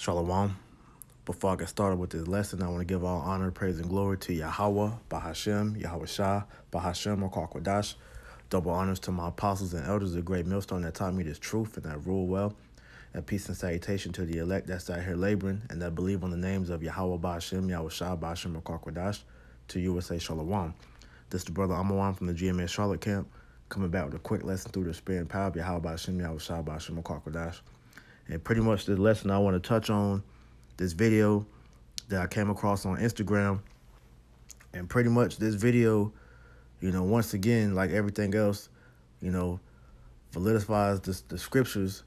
Shalom. Before I get started with this lesson, I want to give all honor, praise, and glory to Yahweh, Bahashem, Yahweh Shah, Bahashem, or Kwadash. Double honors to my apostles and elders, the great millstone that taught me this truth and that rule well. And peace and salutation to the elect that's out here laboring and that believe on the names of Yahweh, Bahashem, Yahweh Shah, Bahashem, or Kwadash. To you would say Shalom. This is the brother Amawan from the GMS Charlotte camp, coming back with a quick lesson through the spirit and power of Yahweh, Bahashem, Yahweh Shah, Bahashem, or Kwadash. And pretty much the lesson I want to touch on this video that I came across on Instagram. And pretty much this video, once again, like everything else, validifies the scriptures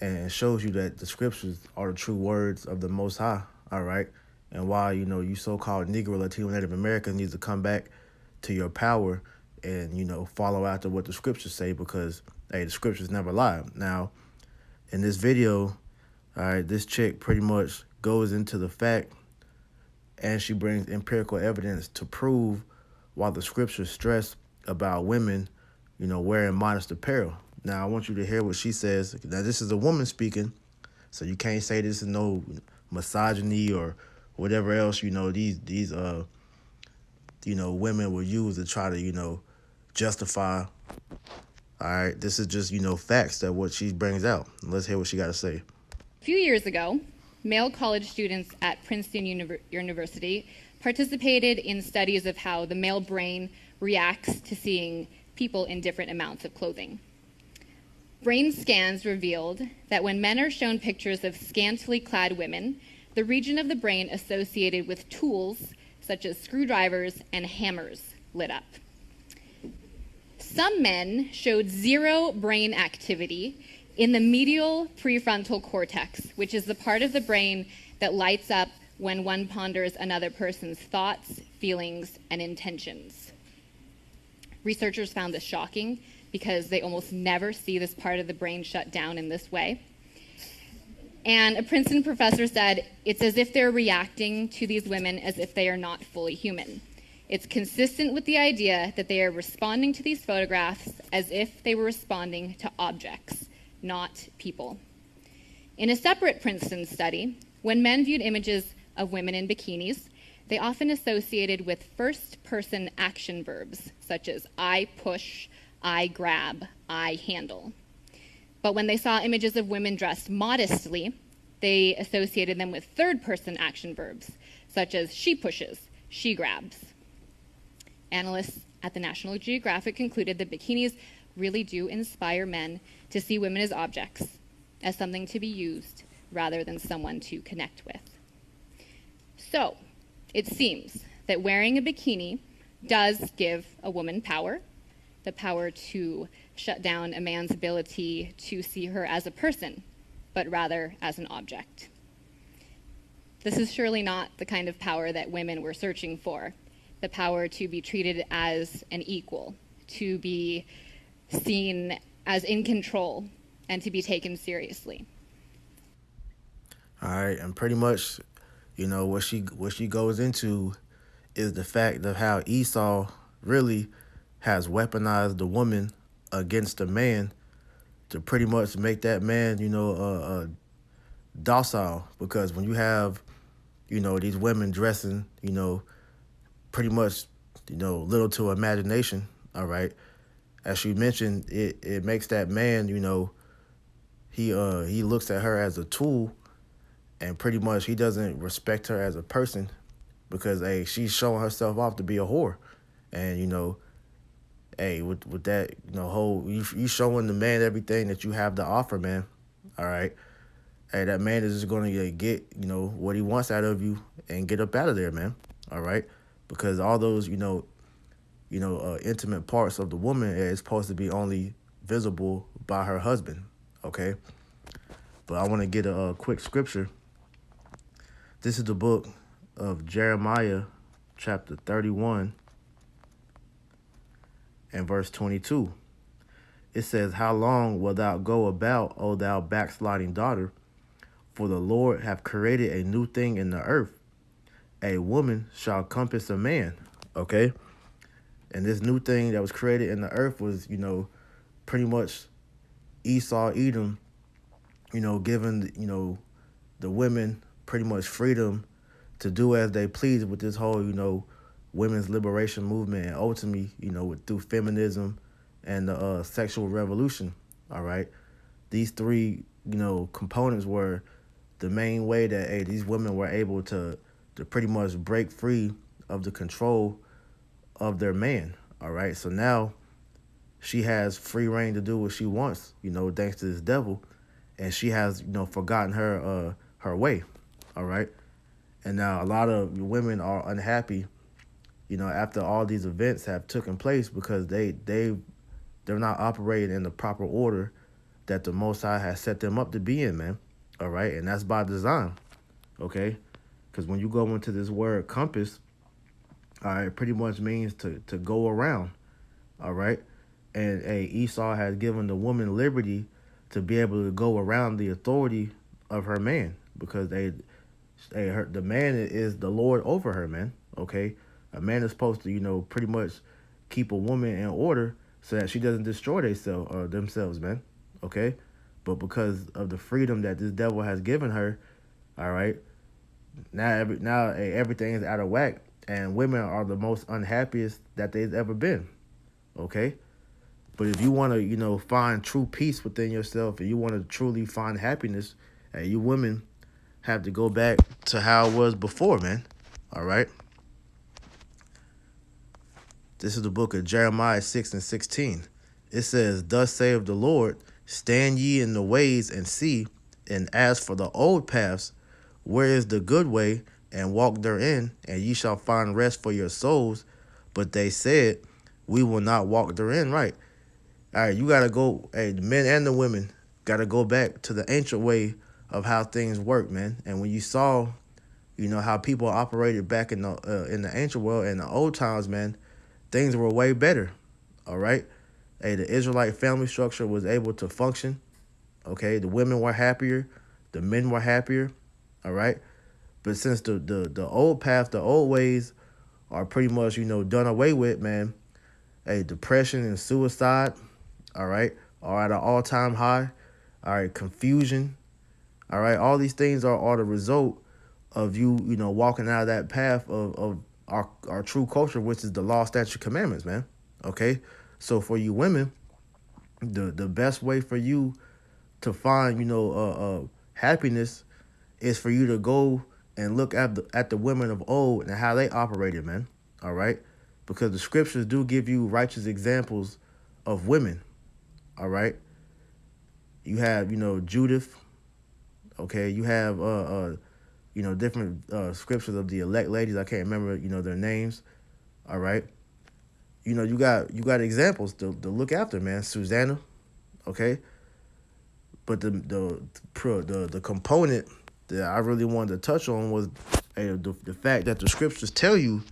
and shows you that the scriptures are the true words of the Most High, all right? And why, you so-called Negro, Latino, Native Americans needs to come back to your power and, follow after what the scriptures say because, hey, the scriptures never lie. Now, in this video, all right, this chick pretty much goes into the fact and she brings empirical evidence to prove why the scriptures stress about women, wearing modest apparel. Now, I want you to hear what she says. Now, this is a woman speaking, so you can't say this is no misogyny or whatever else, these women will use to try to, justify. All right, this is just, facts that what she brings out. Let's hear what she got to say. A few years ago, male college students at Princeton University participated in studies of how the male brain reacts to seeing people in different amounts of clothing. Brain scans revealed that when men are shown pictures of scantily clad women, the region of the brain associated with tools such as screwdrivers and hammers lit up. Some men showed zero brain activity in the medial prefrontal cortex, which is the part of the brain that lights up when one ponders another person's thoughts, feelings, and intentions. Researchers found this shocking because they almost never see this part of the brain shut down in this way. And a Princeton professor said, it's as if they're reacting to these women as if they are not fully human. It's consistent with the idea that they are responding to these photographs as if they were responding to objects, not people. In a separate Princeton study, when men viewed images of women in bikinis, they often associated with first-person action verbs, such as I push, I grab, I handle. But when they saw images of women dressed modestly, they associated them with third-person action verbs, such as she pushes, she grabs. Analysts at the National Geographic concluded that bikinis really do inspire men to see women as objects, as something to be used rather than someone to connect with. So, it seems that wearing a bikini does give a woman power, the power to shut down a man's ability to see her as a person, but rather as an object. This is surely not the kind of power that women were searching for, the power to be treated as an equal, to be seen as in control, and to be taken seriously. All right, and pretty much, what she goes into is the fact of how Esau really has weaponized the woman against the man to pretty much make that man, docile. Because when you have, these women dressing, pretty much, little to imagination, all right, as you mentioned, it makes that man, he looks at her as a tool, and pretty much he doesn't respect her as a person because, hey, she's showing herself off to be a whore. And, hey, with that, you showing the man everything that you have to offer, man. All right. Hey, that man is just going to get, what he wants out of you and get up out of there, man. All right. Because all those, intimate parts of the woman is supposed to be only visible by her husband. Okay. But I want to get a quick scripture. This is the book of Jeremiah, chapter 31 and verse 22. It says, how long wilt thou go about, O thou backsliding daughter? For the Lord hath created a new thing in the earth. A woman shall compass a man. Okay? And this new thing that was created in the earth was, pretty much Esau, Edom, given, the women pretty much freedom to do as they please with this whole, women's liberation movement, and ultimately, through feminism and the sexual revolution. All right, these three, components were the main way that these women were able to pretty much break free of the control of their man. All right, so now she has free reign to do what she wants, thanks to this devil, and she has, forgotten her way. All right, and now a lot of women are unhappy, after all these events have taken place, because they're not operating in the proper order that the Most High has set them up to be in, man. All right, and that's by design. Okay, because when you go into this word compass, all right, it pretty much means to go around. All right, and Esau has given the woman liberty to be able to go around the authority of her man, because the man is the Lord over her, man. Okay, a man is supposed to, pretty much keep a woman in order so that she doesn't destroy themselves, man. Okay, but because of the freedom that this devil has given her, all right, now everything is out of whack, and women are the most unhappiest that they've ever been. Okay, but if you want to, find true peace within yourself, and you want to truly find happiness, you women have to go back to how it was before, man. All right. This is the book of Jeremiah 6:16. It says, "Thus saith the Lord, stand ye in the ways and see, and as for the old paths, where is the good way, and walk therein, and ye shall find rest for your souls. But they said, we will not walk therein." Right. All right, you got to go, the men and the women got to go back to the ancient way of how things work, man. And when you saw, how people operated back in the ancient world, in the old times, man, things were way better. All right. The Israelite family structure was able to function. Okay, the women were happier, the men were happier. All right, but since the old path, the old ways are pretty much, done away with, man. Depression and suicide, all right, are at an all-time high. All right, confusion, all right, all these things are the result of you, walking out of that path of our true culture, which is the law, statute, commandments, man. Okay, so for you women, the best way for you to find, happiness is for you to go and look at the women of old and how they operated, man. All right, because the scriptures do give you righteous examples of women. All right, you have, Judith. Okay, you have different scriptures of the elect ladies. I can't remember, their names. All right, you got examples to look after, man. Susanna. Okay, but the component that I really wanted to touch on was the fact that the scriptures tell you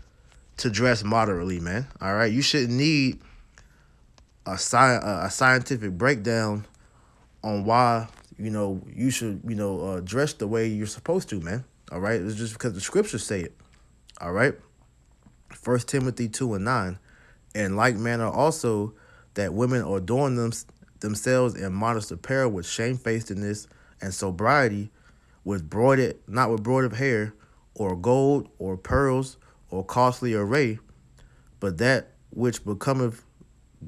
to dress moderately, man. All right, you shouldn't need a scientific breakdown on why you should dress the way you're supposed to, man. All right, it's just because the scriptures say it. All right, 1 Timothy 2:9, in like manner also that women adorn themselves in modest apparel with shamefacedness and sobriety, not with broided hair, or gold, or pearls, or costly array, but that which becometh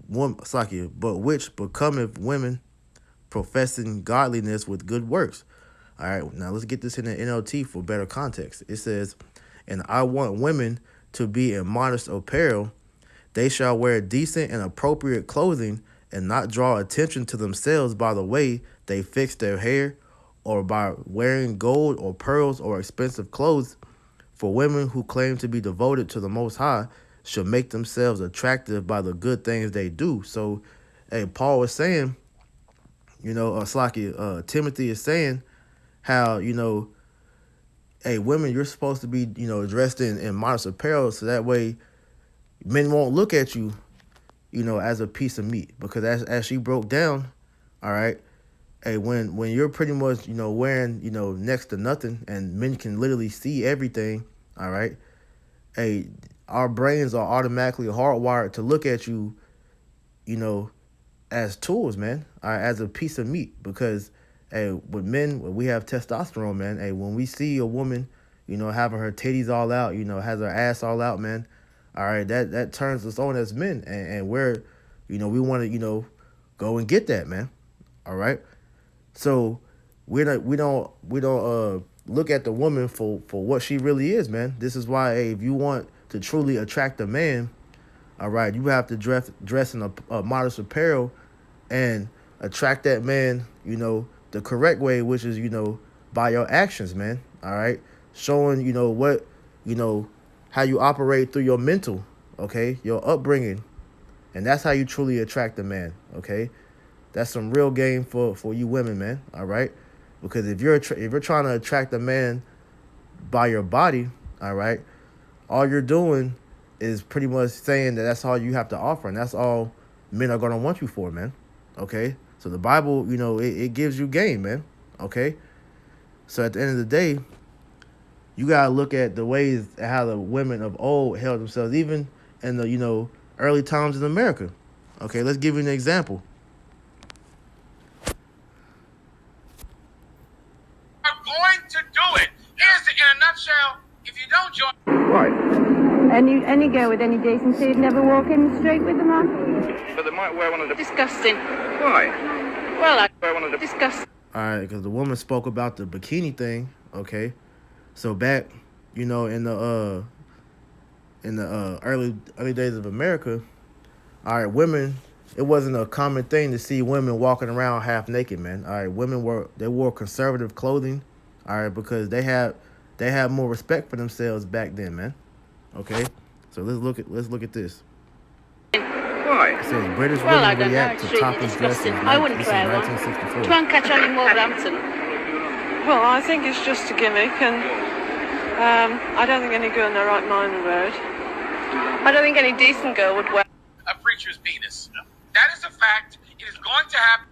women professing godliness with good works. All right, now let's get this in the NLT for better context. It says, "And I want women to be in modest apparel. They shall wear decent and appropriate clothing, and not draw attention to themselves by the way they fix their hair, or by wearing gold or pearls or expensive clothes. For women who claim to be devoted to the Most High should make themselves attractive by the good things they do." So, Paul was saying, Timothy is saying how, women, you're supposed to be, dressed in modest apparel, so that way men won't look at you, as a piece of meat. Because as she broke down, all right, when you're pretty much, wearing, next to nothing, and men can literally see everything, all right, our brains are automatically hardwired to look at you, as tools, man, as a piece of meat. Because Hey, with men, when we have testosterone, man. Hey, when we see a woman, having her titties all out, has her ass all out, man. All right, that turns us on as men, and we're, we want to, go and get that, man. All right, so we don't look at the woman for what she really is, man. This is why, hey, if you want to truly attract a man, all right, you have to dress in a modest apparel and attract that man, the correct way, which is, by your actions, man. All right. Showing, what, how you operate through your mental, okay, your upbringing. And that's how you truly attract a man, okay? That's some real game for you women, man. All right. Because if you're trying to attract a man by your body, all right, all you're doing is pretty much saying that that's all you have to offer, and that's all men are gonna want you for, man. Okay, so the Bible, it gives you game, man. Okay, so at the end of the day, you gotta look at the ways how the women of old held themselves, even in the early times in America. Okay, let's give you an example. I'm going to do it. Here's in a nutshell. If you don't join, right. Any girl with any decency would never walk in the street with a man. But they might wear one of the... Disgusting. Why? Well, I wear one of the... Disgusting. All right, because the woman spoke about the bikini thing. Okay, so back, in the early days of America, all right, women, it wasn't a common thing to see women walking around half naked, man. All right, women wore conservative clothing, all right, because they had more respect for themselves back then, man. Okay, so let's look at this. Why? It says British well, women react to topless dresses. I wouldn't wear one. 1964. Try and catch on in Wolverhampton. Well, I think it's just a gimmick, and I don't think any girl in their right mind would wear it. I don't think any decent girl would wear a preacher's penis. That is a fact. It is going to happen.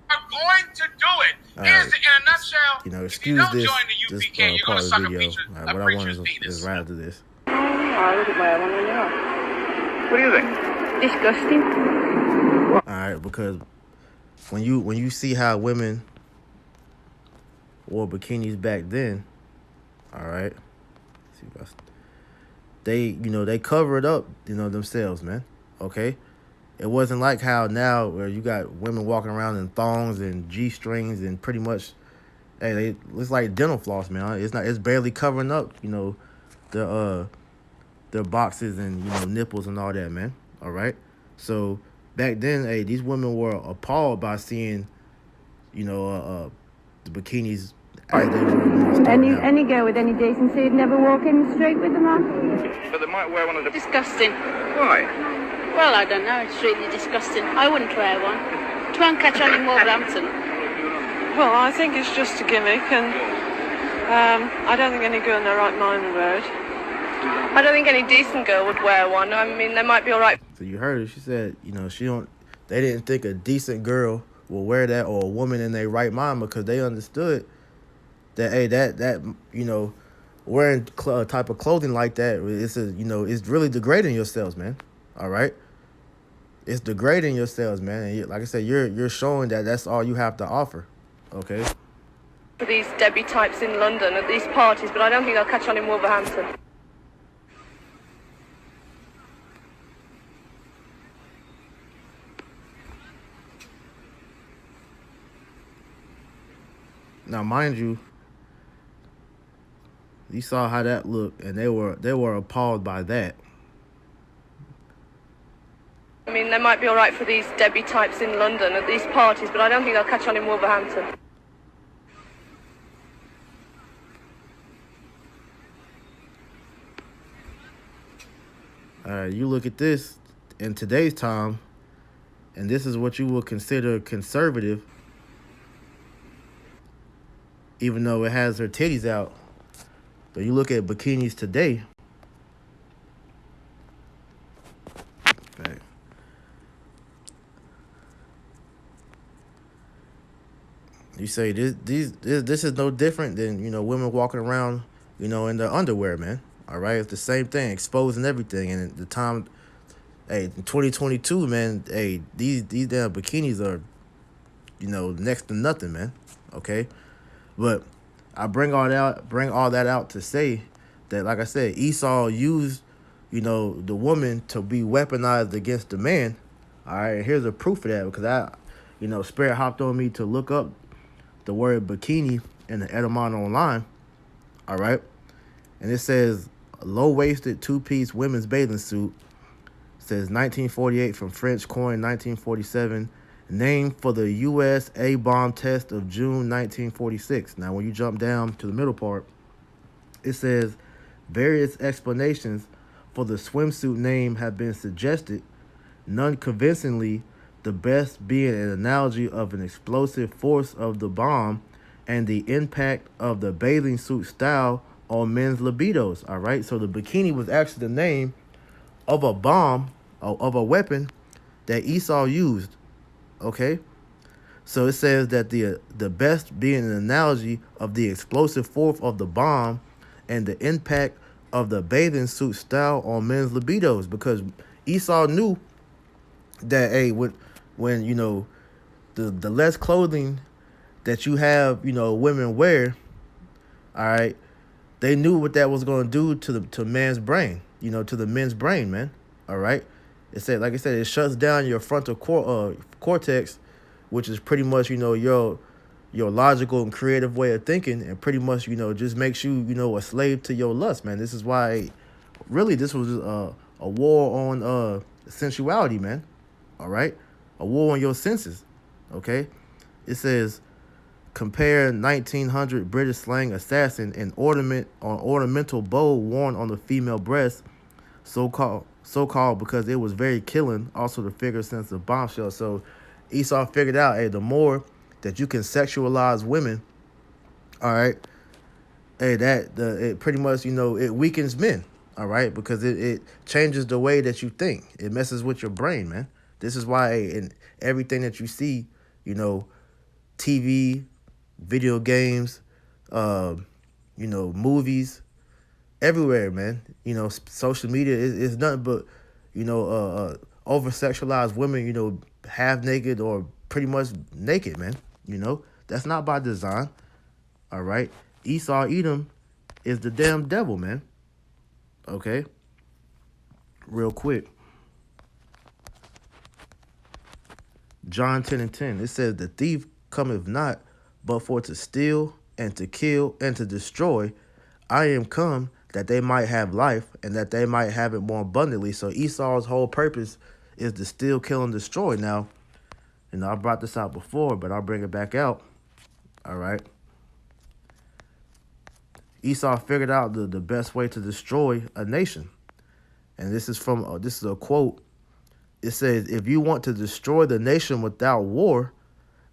I'm going to do it. Here's in a nutshell. Excuse if you don't this join the UPK, you're going to suck a video. preacher's, What I want is right after this. I wouldn't wear one anymore. What do you think? Disgusting. All right, because when you see how women wore bikinis back then, all right, they covered up, themselves, man. Okay, it wasn't like how now where you got women walking around in thongs and G-strings and pretty much, hey, it's like dental floss, man. It's barely covering up, their boxes and nipples and all that, man. All right, so back then, hey, these women were appalled by seeing, the bikinis as they were. Any girl with any decency would never walk in the street with a man. But they might wear one of the... Disgusting. Why? Well, I don't know. It's really disgusting. I wouldn't wear one. Try and catch on in Wolverhampton. Well, I think it's just a gimmick, and I don't think any girl in their right mind would wear it. I don't think any decent girl would wear one. I mean, they might be all right. So you heard her. She said, they didn't think a decent girl will wear that, or a woman in their right mind, because they understood that, hey, that wearing a type of clothing like that, it's really degrading yourselves, man. All right, it's degrading yourselves, man. And like I said, you're showing that that's all you have to offer. Okay. For these Debbie types in London at these parties, but I don't think they'll catch on in Wolverhampton. Now, mind you, you saw how that looked, and they were appalled by that. I mean, they might be all right for these Debbie types in London at these parties, but I don't think they'll catch on in Wolverhampton. You look at this in today's time, and this is what you would consider conservative, even though it has her titties out. But you look at bikinis today. Okay. You say this is no different than women walking around in their underwear, man. All right, it's the same thing, exposing everything. And at the time, hey, in 2022, man, hey, these damn bikinis are next to nothing, man. Okay, but I bring all that out to say that, like I said, Esau used, the woman to be weaponized against the man. All right, here's a proof of that because Spirit hopped on me to look up the word bikini in the Edamon online. All right, and it says low-waisted two-piece women's bathing suit. It says 1948 from French, coined 1947. Named for the U.S. A-bomb test of June 1946. Now, when you jump down to the middle part, it says various explanations for the swimsuit name have been suggested, none convincingly, the best being an analogy of an explosive force of the bomb and the impact of the bathing suit style on men's libidos. All right, so the bikini was actually the name of a bomb, of a weapon that Esau used. Okay, so it says that the best being an analogy of the explosive force of the bomb and the impact of the bathing suit style on men's libidos, because Esau knew that, hey, when the less clothing that you have, women wear, all right, they knew what that was going to do to man's brain, to the men's brain, man. All right. It said, like I said, it shuts down your frontal cortex, which is pretty much, your logical and creative way of thinking, and pretty much, just makes you, a slave to your lust, man. This is why, really, this was a war on sensuality, man. All right, a war on your senses. Okay, it says compare 1900 British slang assassin and ornamental bow worn on the female breast, so called because it was very killing. Also the figure sense of bombshell. So Esau figured out, hey, the more that you can sexualize women, all right, hey, it pretty much, it weakens men, all right, because it changes the way that you think. It messes with your brain, man. This is why, in everything that you see, TV, video games, movies, everywhere, man. Social media is nothing but, over-sexualized women, half naked or pretty much naked, man. That's not by design. All right. Esau Edom is the damn devil, man. Okay. Real quick. John 10:10. It says, the thief cometh not, but for to steal and to kill and to destroy. I am come that they might have life and that they might have it more abundantly. So Esau's whole purpose is to steal, kill, and destroy. Now, I brought this out before, but I'll bring it back out. All right. Esau figured out the best way to destroy a nation. And this is a quote. It says, if you want to destroy the nation without war,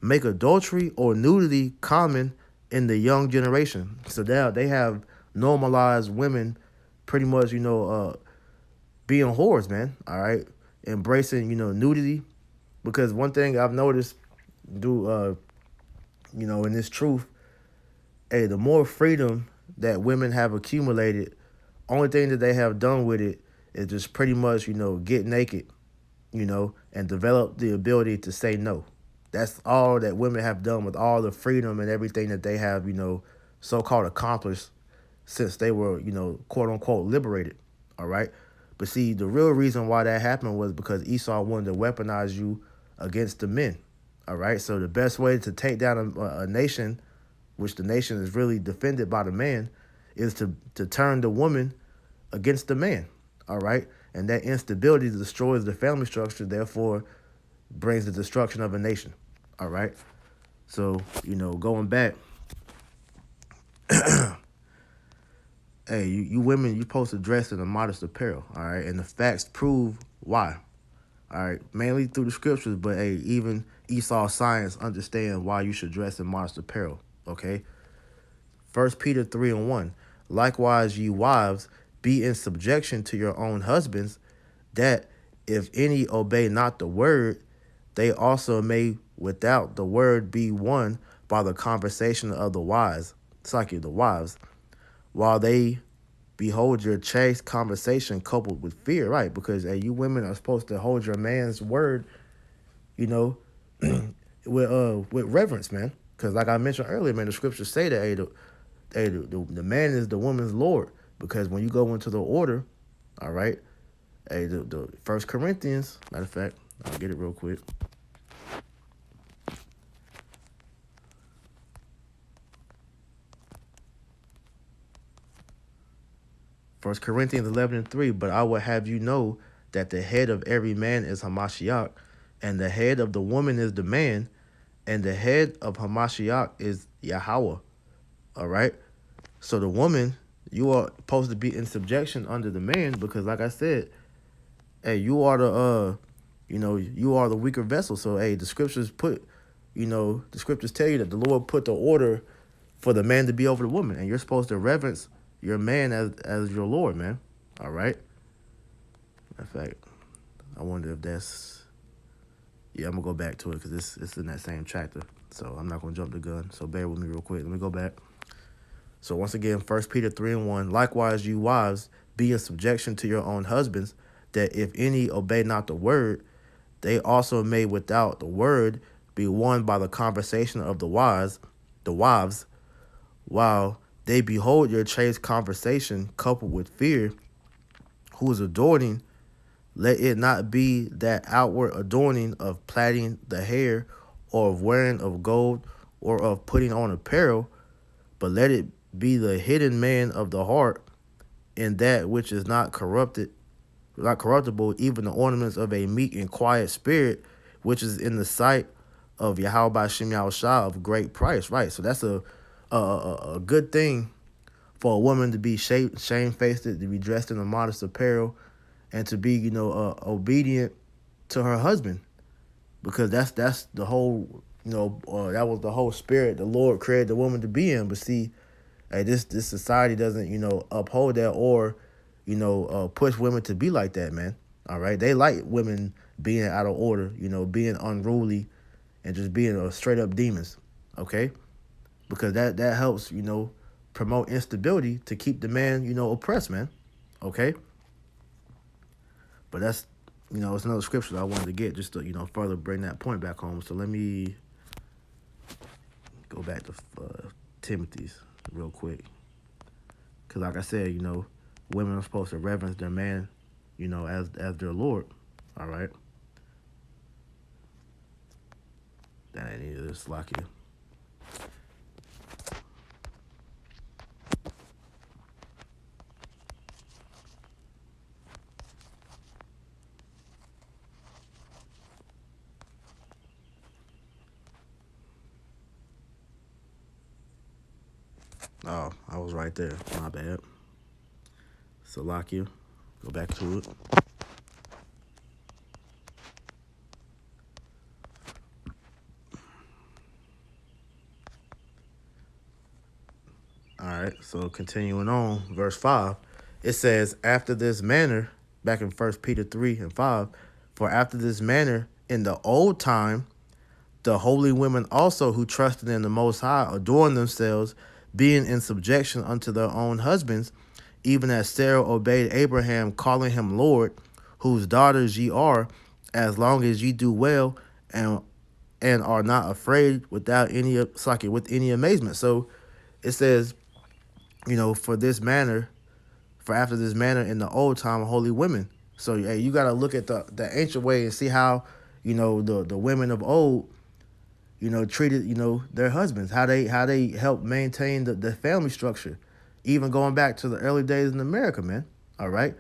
make adultery or nudity common in the young generation. So now they have normalized women pretty much, being whores, man. All right. Embracing, nudity. Because one thing I've noticed in this truth, hey, the more freedom that women have accumulated, only thing that they have done with it is just pretty much, get naked, and develop the ability to say no. That's all that women have done with all the freedom and everything that they have, so-called accomplished since they were, quote unquote, liberated. All right. But see, the real reason why that happened was because Esau wanted to weaponize you against the men. All right. So the best way to take down a nation, which the nation is really defended by the man, is to turn the woman against the man. All right. And that instability destroys the family structure, therefore brings the destruction of a nation. All right. So, going back, hey, you women, you're supposed to dress in a modest apparel. All right. And the facts prove why. All right. Mainly through the scriptures, but hey, even Esau science understands why you should dress in modest apparel. Okay. 1 Peter 3:1. Likewise, ye wives, be in subjection to your own husbands, that if any obey not the word, they also may without the word be won by the conversation of the wives, while they behold your chaste conversation coupled with fear, right? Because you women are supposed to hold your man's word, with reverence, man. Because like I mentioned earlier, man, the scriptures say that the man is the woman's lord. Because when you go into the order, all right, the First Corinthians, matter of fact, I'll get it real quick. First Corinthians 11:3, but I will have you know that the head of every man is Hamashiach, and the head of the woman is the man, and the head of Hamashiach is Yahweh. All right? So the woman, you are supposed to be in subjection under the man because, like I said, hey, you are the you are the weaker vessel. So hey, the scriptures tell you that the Lord put the order for the man to be over the woman, and you're supposed to reverence your man as your Lord, man. All right. In fact, I wonder if that's I'm gonna go back to it because it's in that same chapter. So I'm not gonna jump the gun. So bear with me real quick. Let me go back. So once again, 1 Peter 3:1. Likewise, you wives, be in subjection to your own husbands, that if any obey not the word, they also may without the word be won by the conversation of the wives, while they behold your chaste conversation coupled with fear, who is adorning. Let it not be that outward adorning of plaiting the hair, or of wearing of gold, or of putting on apparel, but let it be the hidden man of the heart, in that which is not corruptible, even the ornaments of a meek and quiet spirit, which is in the sight of Yahweh B'Shem Yahushua of great price. Right. So that's a good thing for a woman to be shamefaced, to be dressed in a modest apparel, and to be, obedient to her husband, because that's the whole, that was the whole spirit the Lord created the woman to be in. But see, hey, this society doesn't, uphold that or, push women to be like that, man. All right, they like women being out of order, being unruly, and just being straight up demons. Okay, because that helps, promote instability to keep the man, oppressed, man. Okay. But that's, it's another scripture that I wanted to get just to, further bring that point back home. So let me go back to Timothy's real quick. Because like I said, women are supposed to reverence their man, as their Lord. All right. That ain't either. It's like you. Oh, I was right there. My bad. Salakia. Go back to it. All right, so continuing on, verse 5, it says, after this manner, back in 1 Peter 3:5, for after this manner, in the old time, the holy women also who trusted in the Most High adorned themselves, being in subjection unto their own husbands, even as Sarah obeyed Abraham, calling him Lord, whose daughters ye are, as long as ye do well and are not afraid with any amazement. So it says, for after this manner in the old time, holy women. So hey, you got to look at the ancient way and see how, the women of old, treated, their husbands, how they helped maintain the family structure, even going back to the early days in America, man. All right.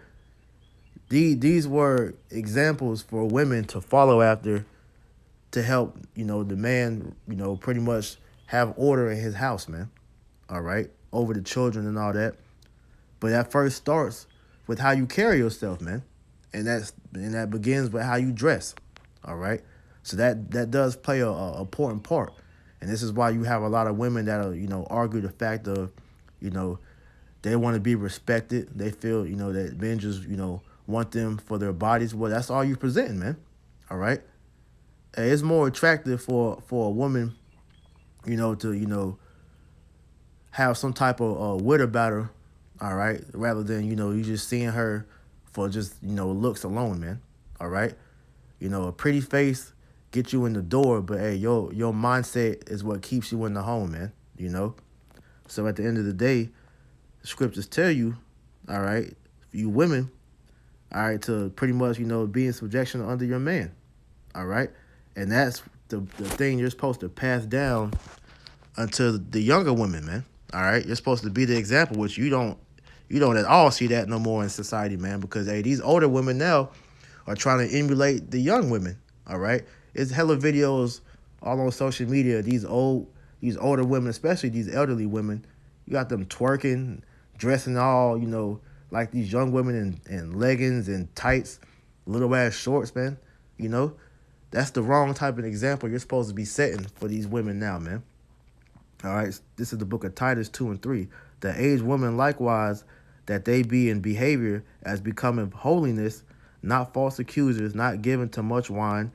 These were examples for women to follow after, to help, the man, pretty much have order in his house, man. All right. Over the children and all that. But that first starts with how you carry yourself, man. And that begins with how you dress. All right. So that does play a important part. And this is why you have a lot of women that argue the fact of, they want to be respected. They feel, that men just, want them for their bodies. Well, that's all you're presenting, man. All right. It's more attractive for a woman, to, have some type of wit about her, all right, rather than, you just seeing her for just, looks alone, man, all right? A pretty face get you in the door, but hey, your mindset is what keeps you in the home, man. So at the end of the day, the scriptures tell you, all right, you women, all right, to pretty much, be in subjection under your man, all right? And that's the thing you're supposed to pass down unto the younger women, man, all right? You're supposed to be the example, which you don't at all see that no more in society, man, because, hey, these older women now are trying to emulate the young women, all right? It's hella videos all on social media, these older women, especially these elderly women, you got them twerking, dressing all, like these young women in leggings and tights, little ass shorts, man. That's the wrong type of example you're supposed to be setting for these women now, man. All right, this is the book of Titus 2 and 3. The aged women likewise, that they be in behavior as becoming holiness, not false accusers, not given to much wine,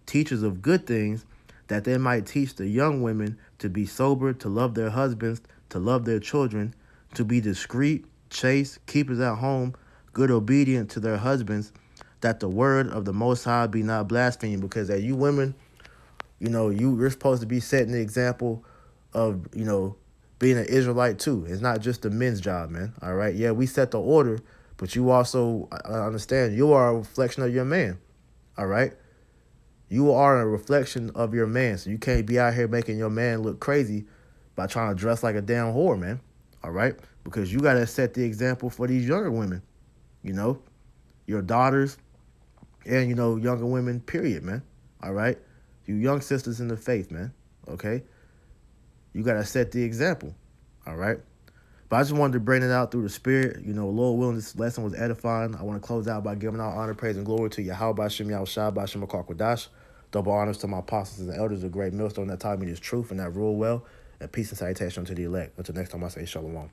teachers of good things, that they might teach the young women to be sober, to love their husbands, to love their children, to be discreet, chaste, keepers at home, good obedient to their husbands, that the word of the Most High be not blasphemed. Because you women, you're supposed to be setting the example of, being an Israelite too. It's not just the men's job, man. All right. Yeah, we set the order, but you also understand you are a reflection of your man. All right. You are a reflection of your man. So you can't be out here making your man look crazy by trying to dress like a damn whore, man. All right. Because you got to set the example for these younger women, your daughters and, younger women, period, man. All right. You young sisters in the faith, man. Okay. You got to set the example. All right. But I just wanted to bring it out through the spirit. Lord willing, this lesson was edifying. I want to close out by giving all honor, praise, and glory to Yahweh Bashem Yahushua Bashem Kwadash. Double honors to my apostles and elders, a great millstone that taught me this truth and that rule well. And peace and salutation to the elect. Until next time, I say shalom.